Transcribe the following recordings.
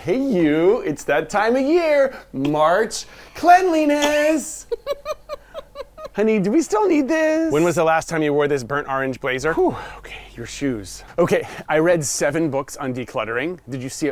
hey you, it's that time of year, March cleanliness. Honey, do we still need this? When was the last time you wore this burnt orange blazer? Whew, okay, your shoes. Okay, I read 7 books on decluttering. Did you see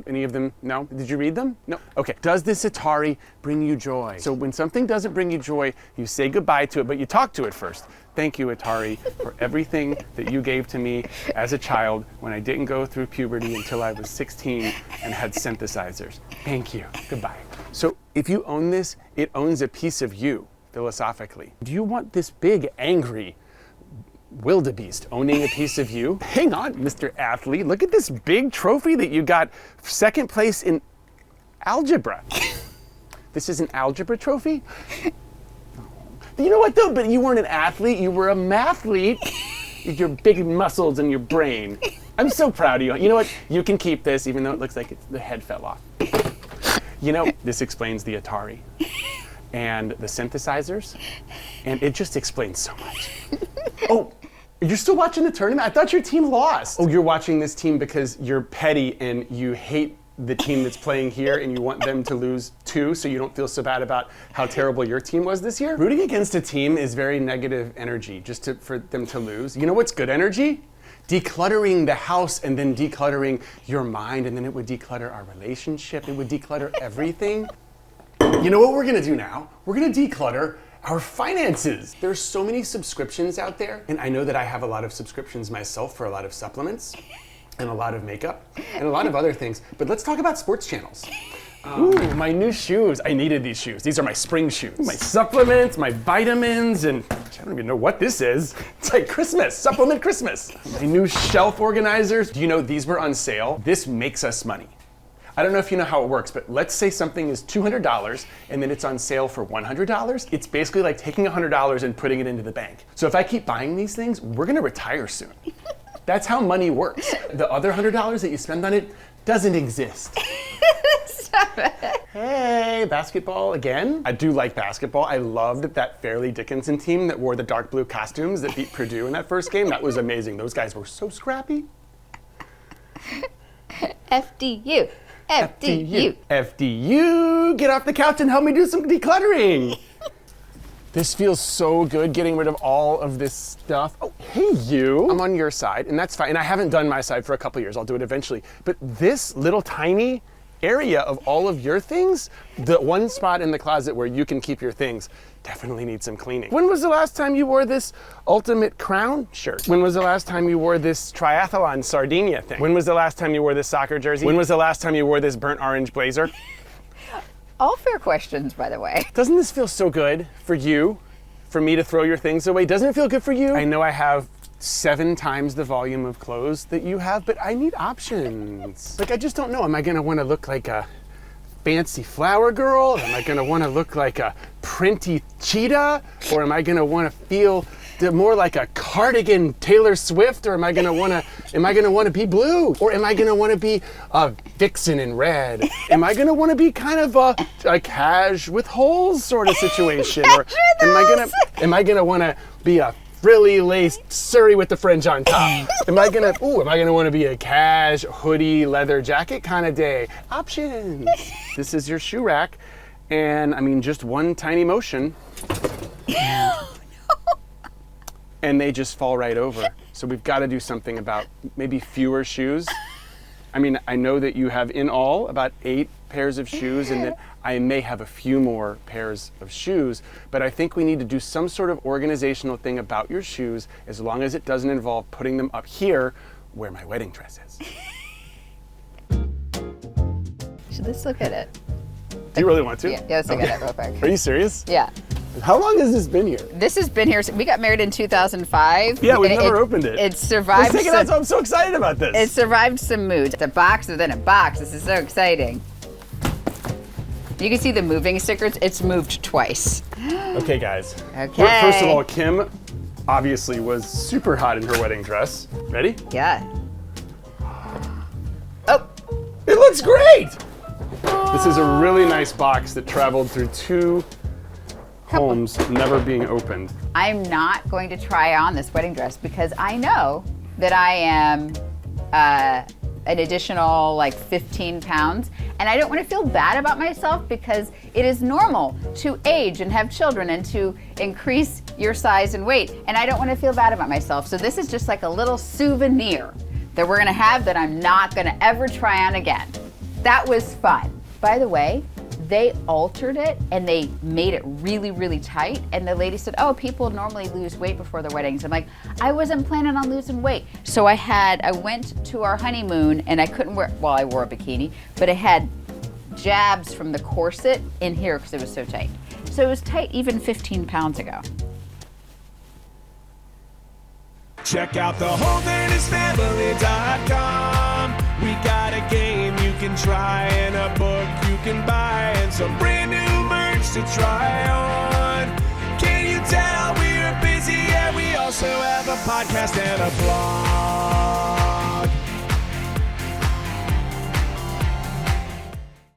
any of them? No? Did you read them? No? Okay. Does this Atari bring you joy? So when something doesn't bring you joy, you say goodbye to it, but you talk to it first. Thank you, Atari, for everything that you gave to me as a child when I didn't go through puberty until I was 16 and had synthesizers. Thank you. Goodbye. So if you own this, it owns a piece of you. Philosophically. Do you want this big, angry wildebeest owning a piece of you? Hang on, Mr. Athlete. Look at this big trophy that you got 2nd place in algebra. This is an algebra trophy? You know what though? But you weren't an athlete, you were a mathlete. Your big muscles and your brain. I'm so proud of you. You know what? You can keep this even though it looks like the head fell off. You know, this explains the Atari. And the synthesizers, and it just explains so much. Oh, you're still watching the tournament? I thought your team lost. Oh, you're watching this team because you're petty and you hate the team that's playing here and you want them to lose too, so you don't feel so bad about how terrible your team was this year? Rooting against a team is very negative energy, for them to lose. You know what's good energy? Decluttering the house and then decluttering your mind, and then it would declutter our relationship, it would declutter everything. You know what we're gonna do now? We're gonna declutter our finances. There's so many subscriptions out there, and I know that I have a lot of subscriptions myself for a lot of supplements and a lot of makeup and a lot of other things, but let's talk about sports channels. Ooh, my new shoes. I needed these shoes. These are my spring shoes. My supplements, my vitamins, and I don't even know what this is. It's like Christmas, supplement Christmas. My new shelf organizers. Do you know these were on sale? This makes us money. I don't know if you know how it works, but let's say something is $200 and then it's on sale for $100. It's basically like taking $100 and putting it into the bank. So if I keep buying these things, we're gonna retire soon. That's how money works. The other $100 that you spend on it doesn't exist. Stop it. Hey, basketball again? I do like basketball. I loved that Fairleigh Dickinson team that wore the dark blue costumes that beat Purdue in that first game. That was amazing. Those guys were so scrappy. FDU. FDU. FDU, get off the couch and help me do some decluttering. This feels so good, getting rid of all of this stuff. Oh, hey you. I'm on your side, and that's fine. And I haven't done my side for a couple years. I'll do it eventually. But this little tiny area of all of your things, the one spot in the closet where you can keep your things, definitely needs some cleaning. When was the last time you wore this Ultimate Crown shirt? When was the last time you wore this triathlon Sardinia thing? When was the last time you wore this soccer jersey? When was the last time you wore this burnt orange blazer? All fair questions, by the way. Doesn't this feel so good for you, for me to throw your things away? Doesn't it feel good for you? I know I have 7 times the volume of clothes that you have, but I need options. Like, I just don't know. Am I gonna wanna look like a fancy flower girl? Am I gonna wanna look like a printy cheetah? Or am I gonna wanna feel more like a cardigan Taylor Swift? Or am I gonna wanna be blue? Or am I gonna wanna be a vixen in red? Am I gonna wanna be kind of a cash with holes sort of situation? Or am I gonna wanna be a frilly laced Surrey with the fringe on top? Am I gonna want to be a cash hoodie leather jacket kind of day? Options. This is your shoe rack, and I mean just one tiny motion, and they just fall right over. So we've got to do something about maybe fewer shoes. I mean, I know that you have in all about 8 pairs of shoes, and that I may have a few more pairs of shoes, but I think we need to do some sort of organizational thing about your shoes, as long as it doesn't involve putting them up here where my wedding dress is. Let's look at it. Do you really want to? Yeah, let's look at it real quick. Are you serious? Yeah. How long has this been here? This has been here. We got married in 2005. Yeah, we've never opened it. It survived. Let's take it out, so I'm so excited about this. It survived some moods. It's a box within a box. This is so exciting. You can see the moving stickers. It's moved twice. Okay, guys. Okay. First of all, Kim obviously was super hot in her wedding dress. Ready? Yeah. Oh. It looks great! This is a really nice box that traveled through 2 homes, never being opened. I'm not going to try on this wedding dress because I know that I am an additional like 15 pounds. And I don't want to feel bad about myself because it is normal to age and have children and to increase your size and weight. And I don't want to feel bad about myself. So this is just like a little souvenir that we're gonna have that I'm not gonna ever try on again. That was fun. By the way, they altered it and they made it really, really tight. And the lady said, oh, people normally lose weight before their weddings. I'm like, I wasn't planning on losing weight. So I went to our honeymoon and I couldn't wear, well, I wore a bikini, but I had jabs from the corset in here because it was so tight. So it was tight even 15 pounds ago. Check out the HoldernessFamily.com. We got a game you can try and a book you can buy and some brand new merch to try on. Can you tell we're busy? Yeah, we also have a podcast and a blog.